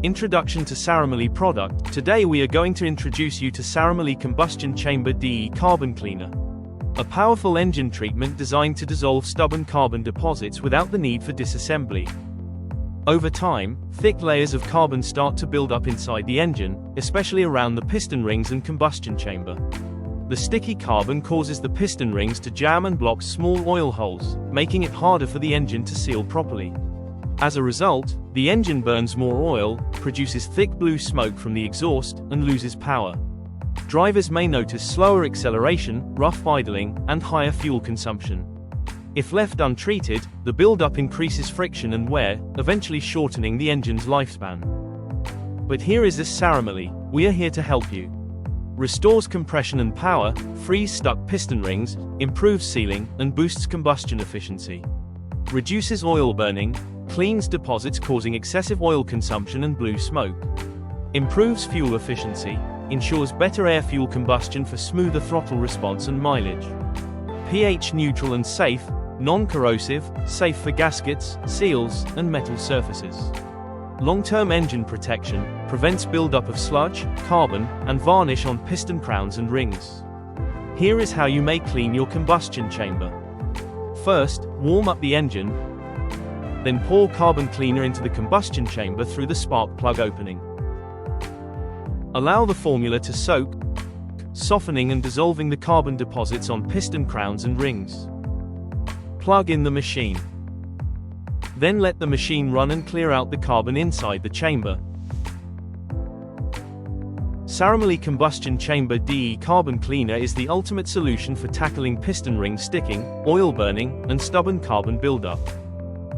Introduction to Saramoly product. Today we are going to introduce you to Saramoly Combustion Chamber De-Carbon Cleaner. A powerful engine treatment designed to dissolve stubborn carbon deposits without the need for disassembly. Over time, thick layers of carbon start to build up inside the engine, especially around the piston rings and combustion chamber. The sticky carbon causes the piston rings to jam and block small oil holes, making it harder for the engine to seal properly. As a result, the engine burns more oil, produces thick blue smoke from the exhaust, and loses power. Drivers may notice slower acceleration, rough idling, and higher fuel consumption. If left untreated, the buildup increases friction and wear, eventually shortening the engine's lifespan. But here is this Saramoly. We are here to help you. Restores compression and power, frees stuck piston rings, improves sealing, and boosts combustion efficiency. Reduces oil burning, cleans deposits causing excessive oil consumption and blue smoke. Improves fuel efficiency, ensures better air-fuel combustion for smoother throttle response and mileage. pH neutral and safe, non-corrosive, safe for gaskets, seals, and metal surfaces. Long-term engine protection, prevents buildup of sludge, carbon, and varnish on piston crowns and rings. Here is how you may clean your combustion chamber. First, warm up the engine, then pour carbon cleaner into the combustion chamber through the spark plug opening. Allow the formula to soak, softening and dissolving the carbon deposits on piston crowns and rings. Plug in the machine. Then let the machine run and clear out the carbon inside the chamber. Saramoly Combustion Chamber De-Carbon Cleaner is the ultimate solution for tackling piston ring sticking, oil burning, and stubborn carbon buildup.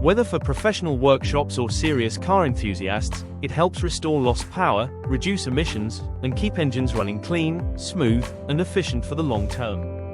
Whether for professional workshops or serious car enthusiasts, it helps restore lost power, reduce emissions, and keep engines running clean, smooth, and efficient for the long term.